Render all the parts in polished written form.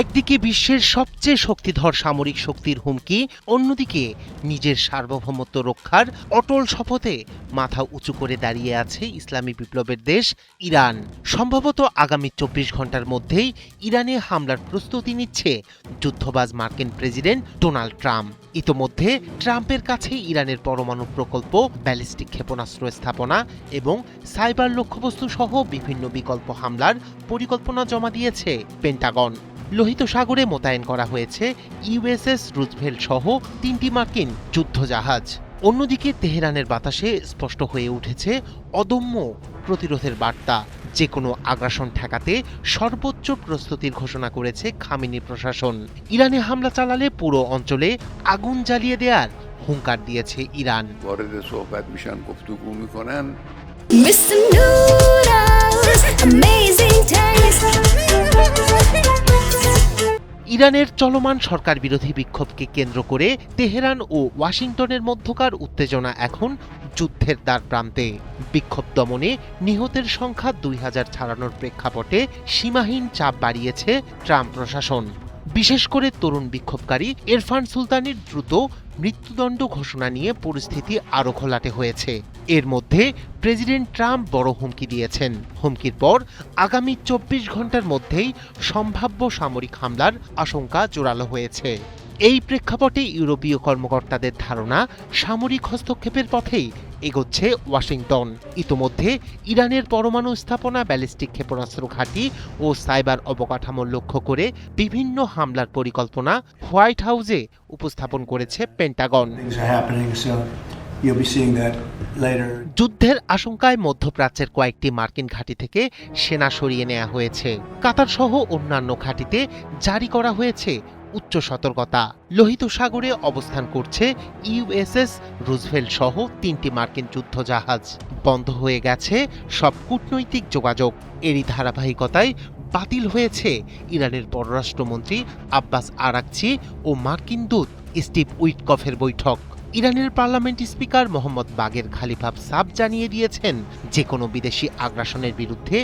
একদিকে বিশ্বের সবচেয়ে শক্তিধর সামরিক শক্তির হুমকি, অন্যদিকে নিজের সার্বভৌমত্ব রক্ষার অটল শপথে মাথা উঁচু করে দাঁড়িয়ে আছে ইসলামী বিপ্লবের দেশ ইরান। সম্ভবত আগামী ২৪ ঘন্টার মধ্যেই ইরানে হামলার প্রস্তুতি নিচ্ছে যুদ্ধবাজ মার্কিন প্রেসিডেন্ট ডোনাল্ড ট্রাম্প। ইতোমধ্যে ট্রাম্পের কাছে ইরানের পরমাণু প্রকল্প, ব্যালিস্টিক ক্ষেপণাস্ত্র স্থাপনা এবং সাইবার লক্ষ্যবস্তু সহ বিভিন্ন বিকল্প হামলার পরিকল্পনা জমা দিয়েছে পেন্টাগন। লোহিত সাগরে মোতায়েন করা হয়েছে ইউএসএস রুজভেল্ট সহ ৩টি মার্কিন যুদ্ধজাহাজ। অন্যদিকে তেহরানের বাতাসে স্পষ্ট হয়ে উঠেছে অদম্য প্রতিরোধের বার্তা। যে কোনো আগ্রাসন ঠেকাতে সর্বোচ্চ প্রস্তুতির ঘোষণা করেছে খামেনি প্রশাসন। ইরানে হামলা চালালে পুরো অঞ্চলে আগুন জ্বালিয়ে দেওয়ার হুঙ্কার দিয়েছে Iran. Mr. Noodles, amazing taste. ইরানের চলমান সরকার বিরোধী বিক্ষোভকে কেন্দ্র করে তেহরান ও ওয়াশিংটনের মধ্যকার উত্তেজনা এখন যুদ্ধের দ্বার প্রান্তে। বিক্ষোভ দমনে নিহতের সংখ্যা ২০০০ ছাড়ানোর প্রেক্ষাপটে সীমাহীন চাপ বাড়িয়েছে ট্রাম্প প্রশাসন। বিশেষ করে তরুণ বিক্ষোভকারী ইরফান সুলতানের দ্রুত মৃত্যুদণ্ড ঘোষণা নিয়ে পরিস্থিতি আরও ঘোলাটে হয়েছে। এর মধ্যে প্রেসিডেন্ট ট্রাম্প বড় হুমকি দিয়েছেন। হুমকির পর আগামী ২৪ ঘন্টার মধ্যেই সম্ভাব্য সামরিক হামলার আশঙ্কা জোরালো হয়েছে। এই প্রেক্ষাপটে ইউরোপীয় কর্মকর্তাদের ধারণা, সামরিক হস্তক্ষেপের পথেই এগোচ্ছে ওয়াশিংটন। ইতোমধ্যে ইরানের পরমাণু স্থাপনা, ব্যালিস্টিক ক্ষেপণাস্ত্র ঘাঁটি ও সাইবার অবকাঠামো লক্ষ্য করে বিভিন্ন হামলার পরিকল্পনা হোয়াইট হাউসে উপস্থাপন করেছে পেন্টাগন। যুদ্ধের আশঙ্কায় মধ্যপ্রাচ্যের কয়েকটি মার্কিন ঘাঁটি থেকে সেনা সরিয়ে নেওয়া হয়েছে। কাতার সহ অন্যান্য ঘাঁটিতে জারি করা হয়েছে উচ্চ সতর্কতা। লোহিত সাগরে অবস্থান করছে ইউএসএস রুজভেল্ট সহ ৩টি মার্কিন যুদ্ধজাহাজ। বন্ধ হয়ে গেছে সব কূটনৈতিক যোগাযোগ। এরই ধারাবাহিকতায় বাতিল হয়েছে ইরানের পররাষ্ট্রমন্ত্রী আব্বাস আরাকচি ও মার্কিন দূত স্টিভ উইটকফের বৈঠক। ইরানের পার্লামেন্ট স্পিকার মোহাম্মদ বাগের খালিফাব সাব জানিয়ে দিয়েছেন, যে কোনো বিদেশি আগ্রাসনের বিরুদ্ধে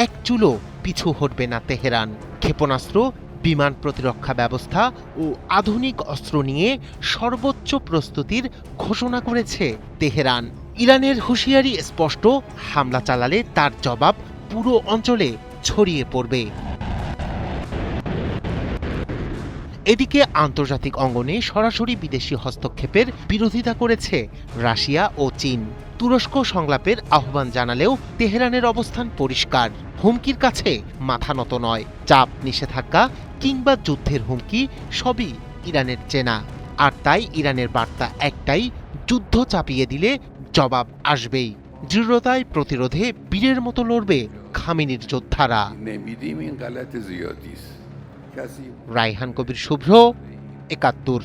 এক চুলও পিছু হটবে না তেহরান। ক্ষেপণাস্ত্র, বিমান প্রতিরক্ষা ব্যবস্থা ও আধুনিক অস্ত্র নিয়ে সর্বোচ্চ প্রস্তুতির ঘোষণা করেছে তেহরান। ইরানের হুঁশিয়ারি স্পষ্ট, হামলা চালালে তার জবাব পুরো অঞ্চলে ছড়িয়ে পড়বে। এদিকে আন্তর্জাতিক অঙ্গনে সরাসরি বিদেশি হস্তক্ষেপের বিরোধিতা করেছে রাশিয়া ও চীন। তুরস্ক সংলাপের আহ্বান জানালেও তেহরানের অবস্থান পরিষ্কার। হুমকির কাছে মাথা নত নয়। চাপ, নিষেধাজ্ঞা কিংবা যুদ্ধের হুমকি সবই ইরানের চেনা। আর তাই ইরানের বার্তা একটাই, যুদ্ধ চাপিয়ে দিলে জবাব আসবেই। দৃঢ়তায় প্রতিরোধে বীরের মতো লড়বে খামেনির যোদ্ধারা। রায়হান কবির শুভ্র, ৭১।